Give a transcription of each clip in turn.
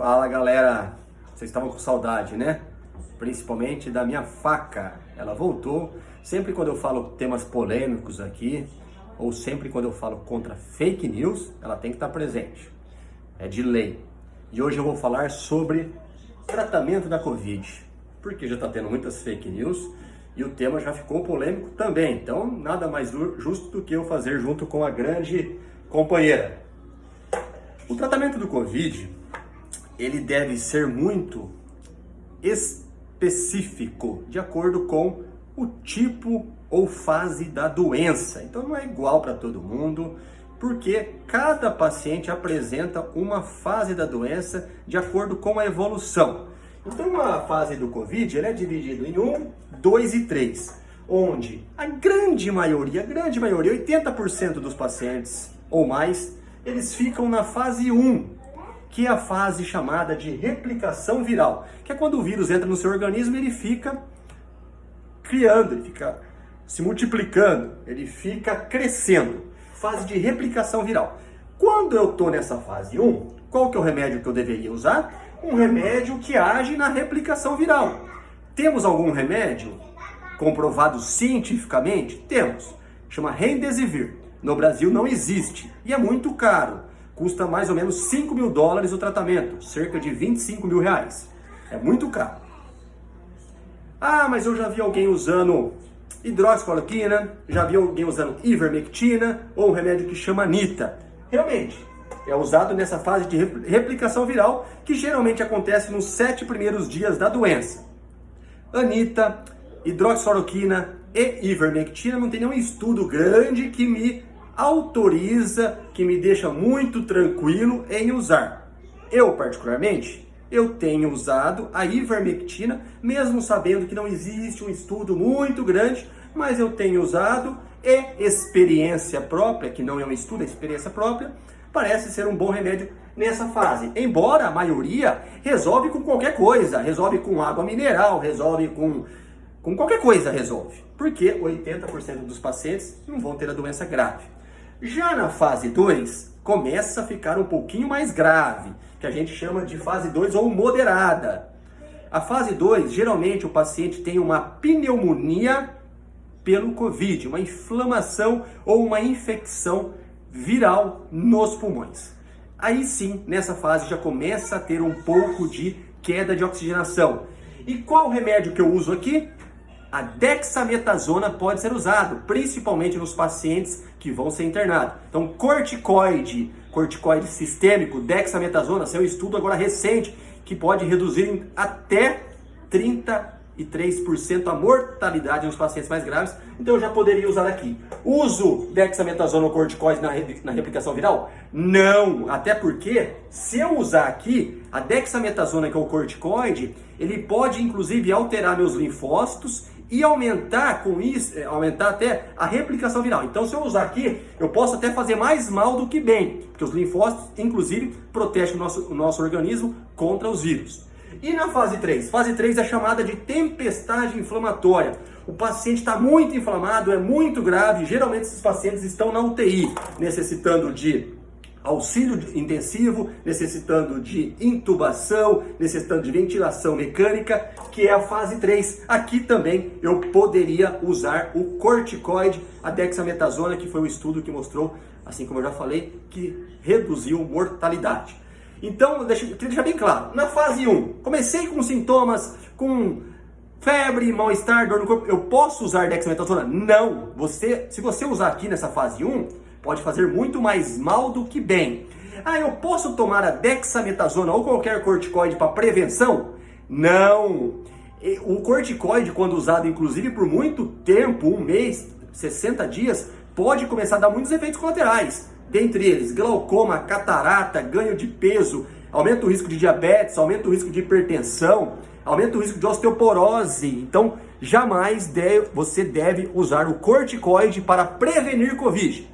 Fala galera, vocês estavam com saudade, né? Principalmente da minha faca. Ela voltou. Sempre quando eu falo temas polêmicos aqui, ou sempre quando eu falo contra fake news, ela tem que estar presente. É de lei. E hoje eu vou falar sobre tratamento da Covid, porque já está tendo muitas fake news e o tema já ficou polêmico também. Então, nada mais justo do que eu fazer junto com a grande companheira. O tratamento do Covid, ele deve ser muito específico, de acordo com o tipo ou fase da doença. Então não é igual para todo mundo, porque cada paciente apresenta uma fase da doença de acordo com a evolução. Então a fase do Covid, ele é dividido em 1, 2 e 3, onde a grande maioria, 80% dos pacientes ou mais, eles ficam na fase 1, que é a fase chamada de replicação viral, que é quando o vírus entra no seu organismo, ele fica criando, ele fica se multiplicando, ele fica crescendo. Fase de replicação viral. Quando eu estou nessa fase 1, qual que é o remédio que eu deveria usar? Um remédio que age na replicação viral. Temos algum remédio comprovado cientificamente? Temos. Chama Remdesivir. No Brasil não existe e é muito caro. Custa mais ou menos $5.000 o tratamento, cerca de R$25.000. É muito caro. Ah, mas eu já vi alguém usando hidroxicloroquina, já vi alguém usando ivermectina ou um remédio que chama Anita. Realmente, é usado nessa fase de replicação viral que geralmente acontece nos 7 primeiros dias da doença. Anita, hidroxicloroquina e ivermectina não tem nenhum estudo grande que me autoriza, que me deixa muito tranquilo em usar. Eu, particularmente, eu tenho usado a ivermectina, mesmo sabendo que não existe um estudo muito grande, mas eu tenho usado e experiência própria, que não é um estudo, é experiência própria, parece ser um bom remédio nessa fase. Embora a maioria resolve com qualquer coisa, resolve com água mineral, resolve com qualquer coisa, resolve. Porque 80% dos pacientes não vão ter a doença grave. Já na fase 2, começa a ficar um pouquinho mais grave, que a gente chama de fase 2 ou moderada. A fase 2, geralmente o paciente tem uma pneumonia pelo Covid, uma inflamação ou uma infecção viral nos pulmões. Aí sim, nessa fase já começa a ter um pouco de queda de oxigenação. E qual remédio que eu uso aqui? A dexametasona pode ser usado, principalmente nos pacientes que vão ser internados. Então, corticoide sistêmico, dexametasona, esse é um estudo agora recente que pode reduzir em até 33% a mortalidade nos pacientes mais graves. Então, eu já poderia usar aqui. Uso dexametasona ou corticoide na replicação viral? Não, até porque se eu usar aqui a dexametasona, que é o corticoide, ele pode inclusive alterar meus linfócitos e aumentar com isso, aumentar até a replicação viral. Então, se eu usar aqui, eu posso até fazer mais mal do que bem, porque os linfócitos, inclusive, protegem o nosso organismo contra os vírus. E na fase 3? Fase 3 é chamada de tempestade inflamatória. O paciente está muito inflamado, é muito grave. Geralmente, esses pacientes estão na UTI, necessitando de auxílio intensivo, necessitando de intubação, necessitando de ventilação mecânica, que é a fase 3. Aqui também eu poderia usar o corticoide, a dexametasona, que foi o estudo que mostrou, assim como eu já falei, que reduziu mortalidade. Então, queria deixar bem claro, na fase 1, comecei com sintomas, com febre, mal-estar, dor no corpo, eu posso usar dexametasona? Não! Se você usar aqui nessa fase 1, pode fazer muito mais mal do que bem. Ah, eu posso tomar a dexametasona ou qualquer corticoide para prevenção? Não! O corticoide, quando usado inclusive por muito tempo, 1 mês, 60 dias, pode começar a dar muitos efeitos colaterais. Dentre eles, glaucoma, catarata, ganho de peso, aumenta o risco de diabetes, aumenta o risco de hipertensão, aumenta o risco de osteoporose. Então, jamais você deve usar o corticoide para prevenir Covid.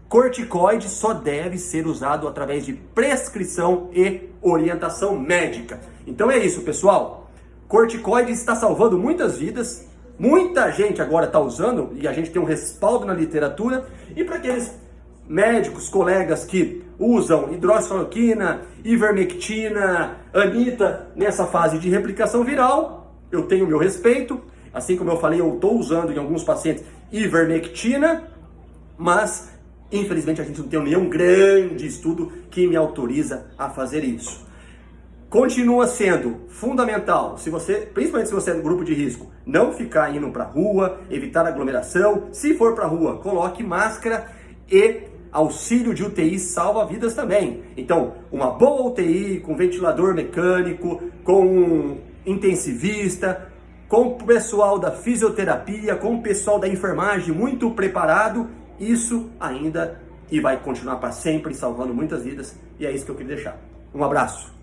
Corticoide só deve ser usado através de prescrição e orientação médica. Então é isso, pessoal. Corticoide está salvando muitas vidas. Muita gente agora está usando e a gente tem um respaldo na literatura. E para aqueles médicos, colegas que usam hidroxicloroquina, ivermectina, anita nessa fase de replicação viral, eu tenho meu respeito. Assim como eu falei, eu estou usando em alguns pacientes ivermectina, mas infelizmente a gente não tem nenhum grande estudo que me autoriza a fazer isso. Continua sendo fundamental, principalmente se você é do grupo de risco, não ficar indo para a rua, evitar aglomeração. Se for para a rua, coloque máscara e auxílio de UTI salva vidas também. Então, uma boa UTI com ventilador mecânico, com um intensivista, com o pessoal da fisioterapia, com o pessoal da enfermagem muito preparado, isso ainda e vai continuar para sempre salvando muitas vidas. E é isso que eu queria deixar. Um abraço.